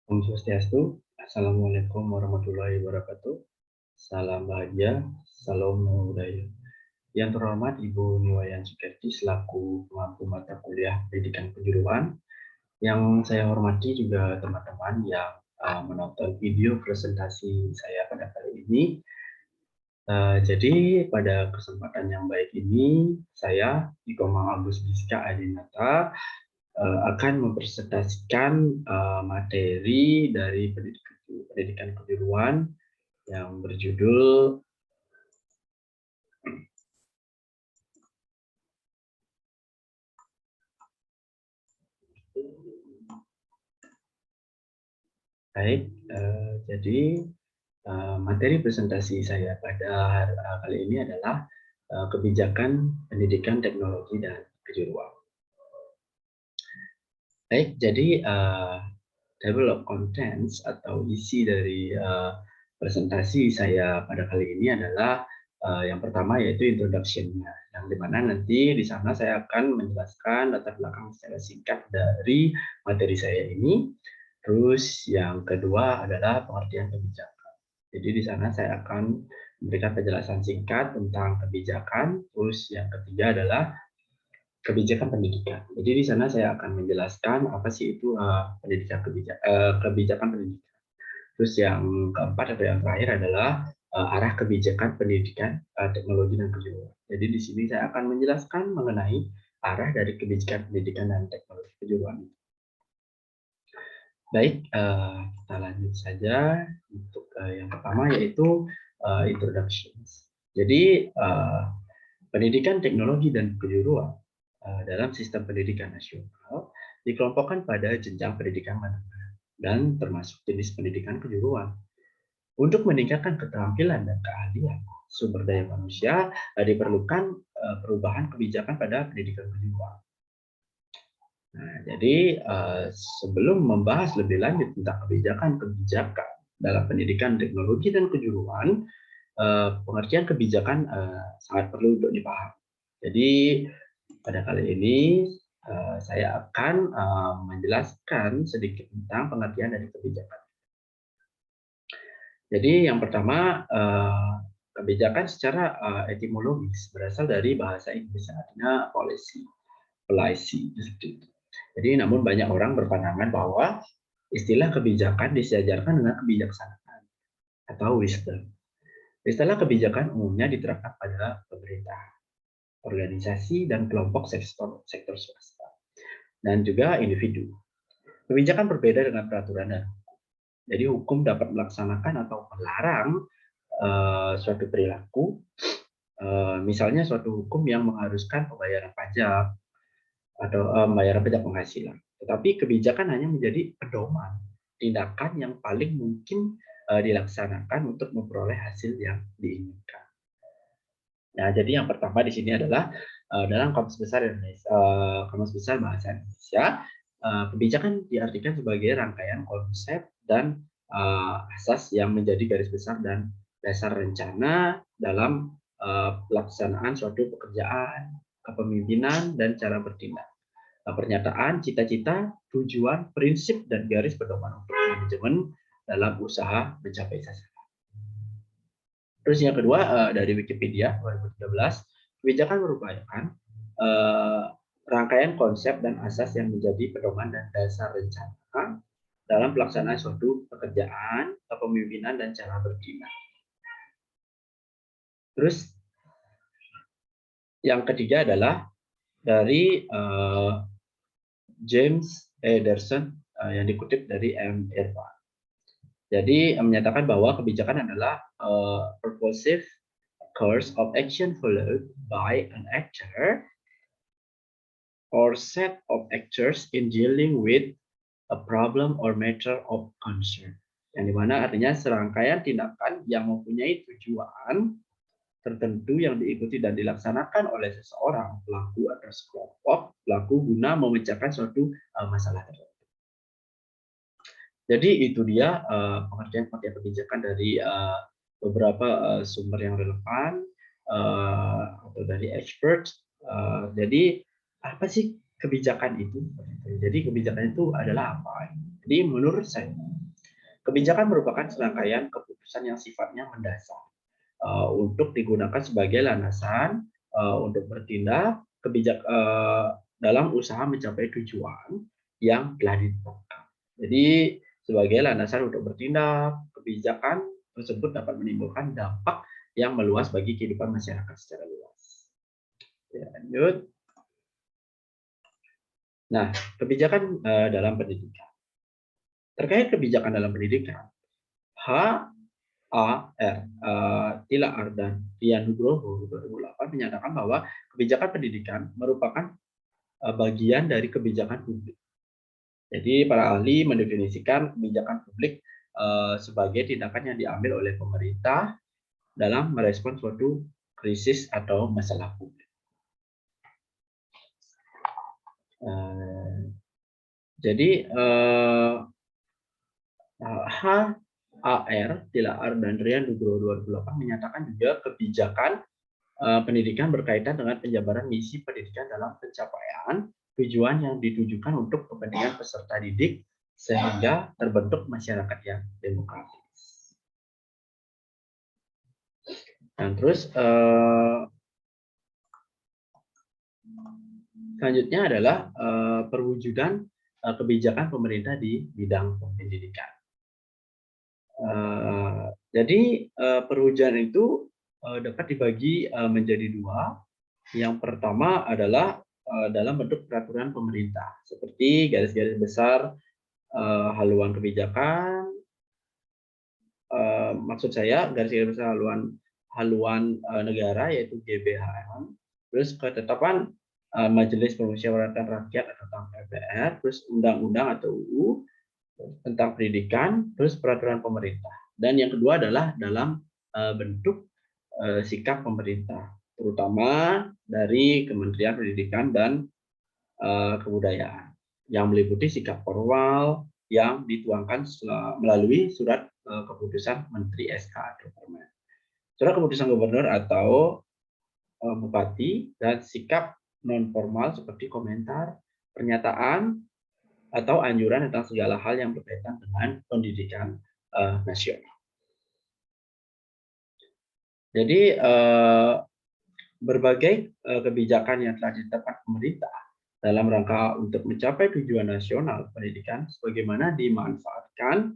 Om Swastiastu, Assalamualaikum warahmatullahi wabarakatuh. Salam bahagia, salam namo buddhaya. Yang terhormat Ibu Niwayan Sukerti selaku pemangku mata kuliah pendidikan kejuruan. Yang saya hormati juga teman-teman yang menonton video presentasi saya pada kali ini. Jadi pada kesempatan yang baik ini, saya, Ikomang Agus Biska Adinata, akan mempresentasikan materi dari pendidikan kejuruan yang berjudul baik. Jadi materi presentasi saya pada kali ini adalah kebijakan pendidikan teknologi dan kejuruan. Baik, jadi table of contents atau isi dari presentasi saya pada kali ini adalah yang pertama yaitu introduction-nya, yang dimana nanti di sana saya akan menjelaskan latar belakang secara singkat dari materi saya ini. Terus yang kedua adalah pengertian kebijakan. Jadi di sana saya akan memberikan penjelasan singkat tentang kebijakan. Terus yang ketiga adalah kebijakan pendidikan. Jadi di sana saya akan menjelaskan apa sih itu kebijakan pendidikan. Terus yang keempat atau yang terakhir adalah arah kebijakan pendidikan, teknologi dan kejuruan. Jadi di sini saya akan menjelaskan mengenai arah dari kebijakan pendidikan dan teknologi kejuruan. Baik, kita lanjut saja untuk yang pertama yaitu introductions. Jadi pendidikan teknologi dan kejuruan dalam sistem pendidikan nasional dikelompokkan pada jenjang pendidikan menengah dan termasuk jenis pendidikan kejuruan. Untuk meningkatkan keterampilan dan keahlian sumber daya manusia, diperlukan perubahan kebijakan pada pendidikan kejuruan. Nah, jadi sebelum membahas lebih lanjut tentang kebijakan-kebijakan dalam pendidikan teknologi dan kejuruan, pengertian kebijakan sangat perlu untuk dipahami. Jadi pada kali ini saya akan menjelaskan sedikit tentang pengertian dari kebijakan. Jadi yang pertama, kebijakan secara etimologis berasal dari bahasa Inggris artinya policy, seperti itu. Jadi namun banyak orang berpandangan bahwa istilah kebijakan disejajarkan dengan kebijaksanaan atau wisdom. Istilah kebijakan umumnya diterapkan pada pemerintah, organisasi, dan kelompok sektor swasta, dan juga individu. Kebijakan berbeda dengan peraturan dan hukum. Jadi hukum dapat melaksanakan atau melarang suatu perilaku, misalnya suatu hukum yang mengharuskan pembayaran pajak atau pembayaran pajak penghasilan. Tetapi kebijakan hanya menjadi pedoman tindakan yang paling mungkin dilaksanakan untuk memperoleh hasil yang diinginkan. Nah, jadi yang pertama di sini adalah dalam Kamus Besar Indonesia, Kamus Besar Bahasa Indonesia, kebijakan diartikan sebagai rangkaian konsep dan asas yang menjadi garis besar dan dasar rencana dalam pelaksanaan suatu pekerjaan, kepemimpinan, dan cara bertindak. Pernyataan, cita-cita, tujuan, prinsip, dan garis pedoman untuk manajemen dalam usaha mencapai sasaran. Terus yang kedua dari Wikipedia 2013, kebijakan merupakan rangkaian konsep dan asas yang menjadi pedoman dan dasar rencana dalam pelaksanaan suatu pekerjaan, kepemimpinan, dan cara bertindak. Terus yang ketiga adalah dari James Ederson yang dikutip dari M. Irfan. Jadi menyatakan bahwa kebijakan adalah purposive course of action followed by an actor or set of actors in dealing with a problem or matter of concern. Yang dimana artinya serangkaian tindakan yang mempunyai tujuan tertentu yang diikuti dan dilaksanakan oleh seseorang pelaku atau sekelompok pelaku guna memecahkan suatu masalah tertentu. Jadi itu dia pengertian-pengertian kebijakan dari beberapa sumber yang relevan atau dari expert. Jadi apa sih kebijakan itu? Jadi kebijakan itu adalah apa? Jadi menurut saya, kebijakan merupakan serangkaian keputusan yang sifatnya mendasar untuk digunakan sebagai landasan untuk bertindak dalam usaha mencapai tujuan yang telah ditetapkan. Jadi sebagai landasan untuk bertindak, kebijakan tersebut dapat menimbulkan dampak yang meluas bagi kehidupan masyarakat secara luas. Ya, lanjut. Nah, kebijakan dalam pendidikan. Terkait kebijakan dalam pendidikan, HAR, Tila R dan Rian Nugroho 2008 menyatakan bahwa kebijakan pendidikan merupakan bagian dari kebijakan publik. Jadi para ahli mendefinisikan kebijakan publik sebagai tindakan yang diambil oleh pemerintah dalam merespons suatu krisis atau masalah publik. Jadi HAR, Tila R dan Rian Nugroho 2008 menyatakan juga kebijakan pendidikan berkaitan dengan penjabaran misi pendidikan dalam pencapaian tujuan yang ditujukan untuk kepentingan peserta didik sehingga terbentuk masyarakat yang demokratis. Dan terus selanjutnya adalah perwujudan kebijakan pemerintah di bidang pendidikan. Jadi perwujudan itu dapat dibagi menjadi dua. Yang pertama adalah dalam bentuk peraturan pemerintah, seperti garis-garis besar haluan kebijakan. Maksud saya garis-garis besar haluan negara, yaitu GBHM, terus ketetapan Majelis Permusyawaratan Rakyat atau MPR, terus undang-undang atau UU tentang pendidikan, terus peraturan pemerintah. Dan yang kedua adalah dalam bentuk sikap pemerintah, terutama dari Kementerian Pendidikan dan Kebudayaan, yang meliputi sikap formal yang dituangkan melalui surat keputusan Menteri SK atau Permen, surat keputusan gubernur atau bupati, dan sikap non formal seperti komentar, pernyataan, atau anjuran tentang segala hal yang berkaitan dengan pendidikan nasional. Jadi berbagai kebijakan yang telah ditetapkan pemerintah dalam rangka untuk mencapai tujuan nasional pendidikan sebagaimana diamanatkan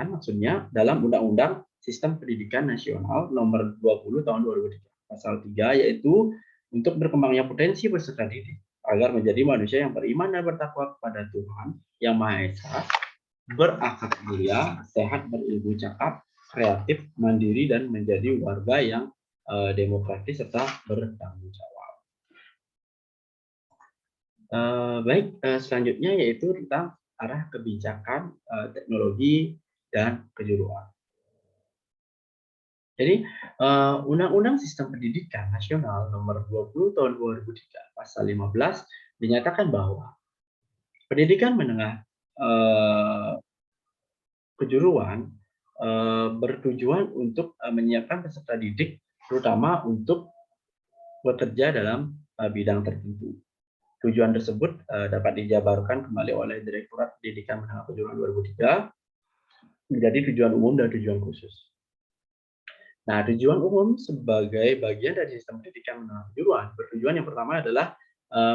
maksudnya dalam Undang-Undang Sistem Pendidikan Nasional Nomor 20 Tahun 2003 Pasal 3, yaitu untuk berkembangnya potensi peserta didik agar menjadi manusia yang beriman dan bertakwa kepada Tuhan Yang Maha Esa, berakhlak mulia, sehat, berilmu cakap, kreatif, mandiri, dan menjadi warga yang demokratis serta bertanggung jawab. Baik, selanjutnya yaitu tentang arah kebijakan teknologi dan kejuruan. Jadi Undang-Undang Sistem Pendidikan Nasional Nomor 20 Tahun 2003 Pasal 15 dinyatakan bahwa pendidikan menengah kejuruan bertujuan untuk menyiapkan peserta didik terutama untuk bekerja dalam bidang tertentu. Tujuan tersebut dapat dijabarkan kembali oleh Direktorat Pendidikan Menengah Kejuruan 2003 menjadi tujuan umum dan tujuan khusus. Nah, tujuan umum sebagai bagian dari sistem pendidikan menengah kejuruan bertujuan yang pertama adalah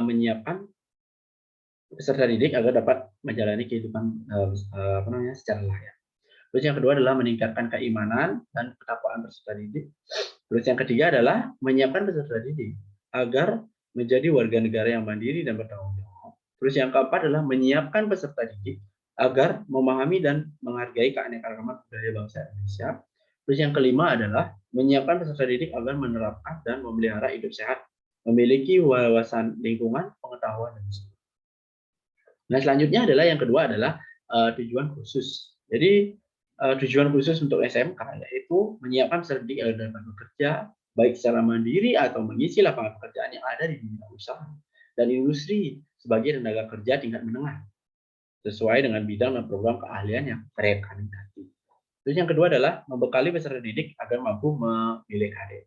menyiapkan peserta didik agar dapat menjalani kehidupan secara layak. Terus yang kedua adalah meningkatkan keimanan dan ketakwaan peserta didik. Terus yang ketiga adalah menyiapkan peserta didik agar menjadi warga negara yang mandiri dan bertanggung jawab. Terus yang keempat adalah menyiapkan peserta didik agar memahami dan menghargai keanekaragaman budaya bangsa Indonesia. Terus yang kelima adalah menyiapkan peserta didik agar menerapkan dan memelihara hidup sehat, memiliki wawasan lingkungan, pengetahuan, dan sebagainya. Nah, selanjutnya adalah yang kedua adalah tujuan khusus. Jadi tujuan khusus untuk SMK yaitu menyiapkan peserta didik agar dapat bekerja baik secara mandiri atau mengisi lapangan pekerjaan yang ada di dunia usaha dan industri sebagai tenaga kerja tingkat menengah sesuai dengan bidang dan program keahlian yang mereka minati. Terus yang kedua adalah membekali peserta didik agar mampu memilih karir,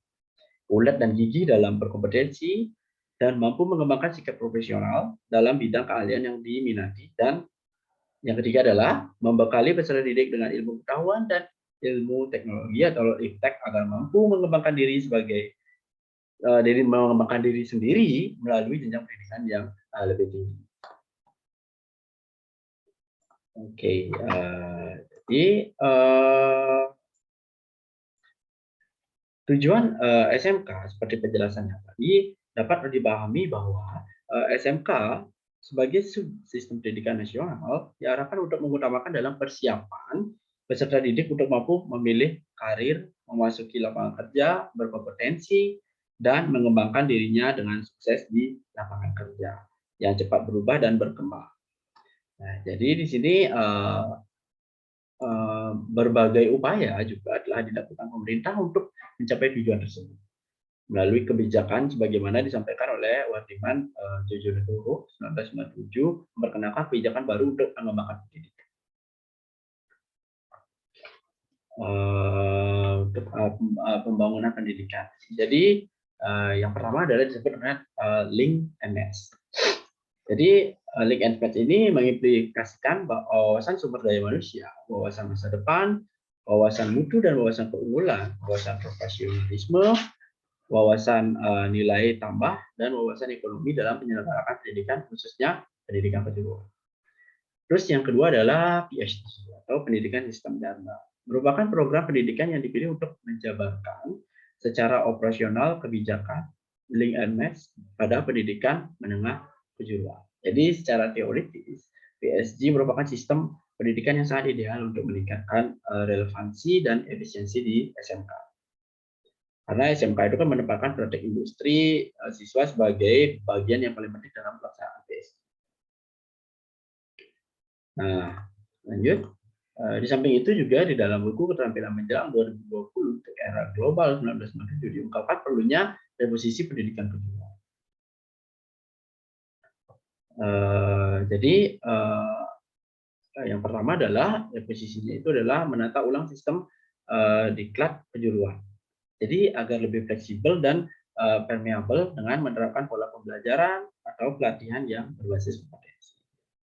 ulet dan gigih dalam berkompetensi, dan mampu mengembangkan sikap profesional dalam bidang keahlian yang diminati dan Yang ketiga adalah membekali peserta didik dengan ilmu pengetahuan dan ilmu teknologi atau iptek agar mampu mengembangkan diri sendiri melalui jenjang pendidikan yang lebih tinggi. Oke, jadi tujuan SMK seperti penjelasannya tadi dapat dipahami bahwa SMK sebagai sistem pendidikan nasional diarahkan untuk mengutamakan dalam persiapan peserta didik untuk mampu memilih karir, memasuki lapangan kerja, berkompetensi, dan mengembangkan dirinya dengan sukses di lapangan kerja yang cepat berubah dan berkembang. Nah, jadi di sini berbagai upaya juga telah dilakukan pemerintah untuk mencapai tujuan tersebut melalui kebijakan sebagaimana disampaikan oleh Wardiman Jojonegoro 1997 memperkenalkan kebijakan baru untuk pengembangan pendidikan. Untuk pembangunan pendidikan. Jadi yang pertama adalah disebut dengan link and match. Jadi link and match ini mengimplikasikan wawasan sumber daya manusia, wawasan masa depan, wawasan mutu dan wawasan keunggulan, wawasan profesionalisme, wawasan nilai tambah, dan wawasan ekonomi dalam penyelenggaraan pendidikan, khususnya pendidikan kejuruan. Terus yang kedua adalah PhD atau pendidikan sistem dharma. Merupakan program pendidikan yang dipilih untuk menjabarkan secara operasional kebijakan link and match pada pendidikan menengah kejuruan. Jadi secara teoritis, PSG merupakan sistem pendidikan yang sangat ideal untuk meningkatkan relevansi dan efisiensi di SMK. Karena SMK itu kan menempatkan praktek industri siswa sebagai bagian yang paling penting dalam pelaksanaan PSG. Nah, lanjut. Di samping itu juga di dalam buku Keterampilan Menjelang 2020 untuk era global 1997 diungkapkan perlunya reposisi pendidikan kejuruan. Jadi yang pertama adalah reposisinya itu adalah menata ulang sistem diklat kejuruan. Jadi agar lebih fleksibel dan permeabel dengan menerapkan pola pembelajaran atau pelatihan yang berbasis kompetensi.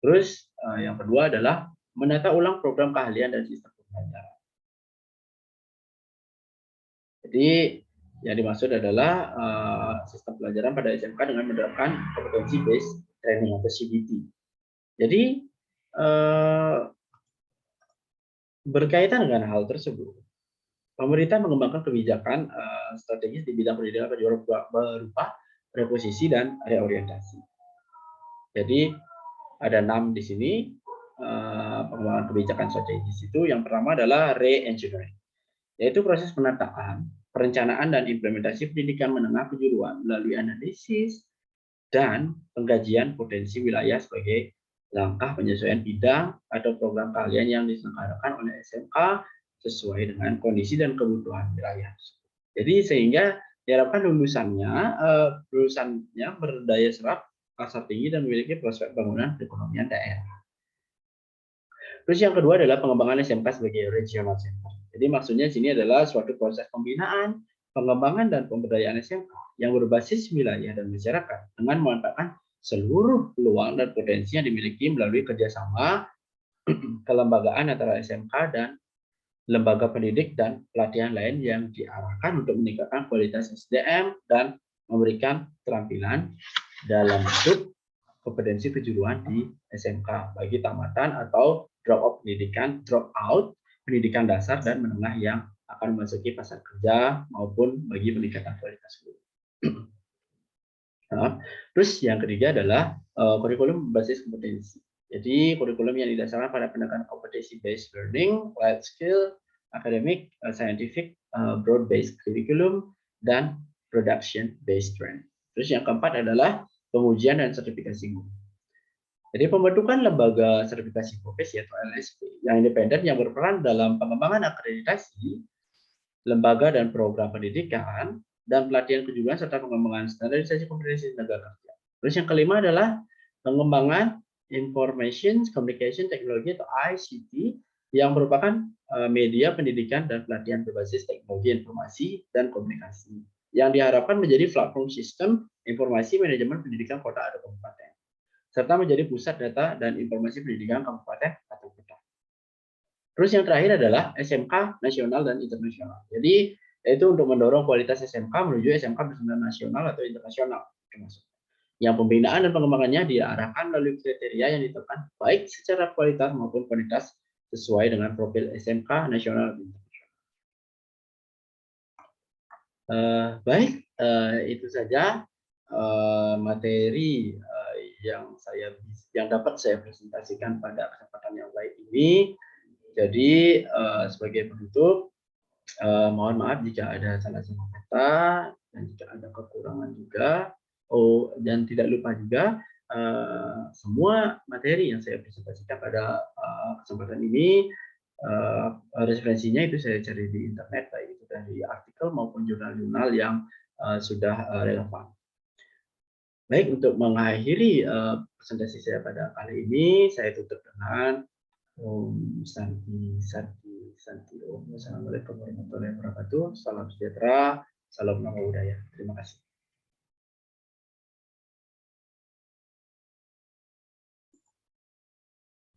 Terus yang kedua adalah menata ulang program keahlian dan sistem pembelajaran. Jadi yang dimaksud adalah sistem pelajaran pada SMK dengan menerapkan competency based training atau CBT. Jadi berkaitan dengan hal tersebut, pemerintah mengembangkan kebijakan strategis di bidang pendidikan kejuruan berupa reposisi dan reorientasi. Jadi ada 6 di sini pengembangan kebijakan strategis itu. Yang pertama adalah re-engineering, yaitu proses penataan, perencanaan dan implementasi pendidikan menengah kejuruan melalui analisis dan pengkajian potensi wilayah sebagai langkah penyesuaian bidang atau program keahlian yang diselenggarakan oleh SMK sesuai dengan kondisi dan kebutuhan wilayah. Jadi sehingga diharapkan lulusannya berdaya serap, pasar tinggi, dan memiliki prospek bangunan perekonomian daerah. Terus yang kedua adalah pengembangan SMK sebagai regional center. Jadi maksudnya di sini adalah suatu proses pembinaan, pengembangan dan pemberdayaan SMK yang berbasis wilayah dan masyarakat dengan memanfaatkan seluruh peluang dan potensi yang dimiliki melalui kerjasama kelembagaan antara SMK dan lembaga pendidik dan pelatihan lain yang diarahkan untuk meningkatkan kualitas SDM dan memberikan keterampilan dalam bentuk kompetensi kejuruan di SMK bagi tamatan atau drop out pendidikan dasar dan menengah yang akan memasuki pasar kerja maupun bagi peningkatan kualitas guru. Nah, terus yang ketiga adalah kurikulum berbasis kompetensi. Jadi kurikulum yang didasarkan pada pendekatan kompetensi based learning, life skill, academic, scientific, broad based curriculum, dan production based training. Terus yang keempat adalah pengujian dan sertifikasi guru. Jadi pembentukan lembaga sertifikasi profesi atau LSP yang independen yang berperan dalam pengembangan akreditasi, lembaga dan program pendidikan, dan pelatihan kejuruan serta pengembangan standarisasi kompetensi tenaga kerja. Terus yang kelima adalah pengembangan Information Communication Technology atau ICT yang merupakan media pendidikan dan pelatihan berbasis teknologi informasi dan komunikasi yang diharapkan menjadi platform sistem informasi manajemen pendidikan kota atau kabupaten. serta menjadi pusat data dan informasi pendidikan kabupaten atau kota. Terus yang terakhir adalah SMK nasional dan internasional. Jadi yaitu untuk mendorong kualitas SMK menuju SMK berstandar nasional atau internasional termasuk. Yang pembinaan dan pengembangannya diarahkan melalui kriteria yang ditetapkan baik secara kualitas maupun kuantitas sesuai dengan profil SMK nasional. Baik, itu saja materi yang dapat saya presentasikan pada kesempatan yang baik ini. Jadi sebagai penutup, mohon maaf jika ada salah-salah kata dan jika ada kekurangan juga. Oh, dan tidak lupa juga semua materi yang saya presentasikan pada kesempatan ini referensinya itu saya cari di internet, baik itu dari artikel maupun jurnal-jurnal yang sudah relevan. Baik, untuk mengakhiri presentasi saya pada kali ini, saya tutup dengan Om Santi Santi Santi Om. Assalamualaikum warahmatullahi wabarakatuh. Salam sejahtera, salam nama budaya. Terima kasih.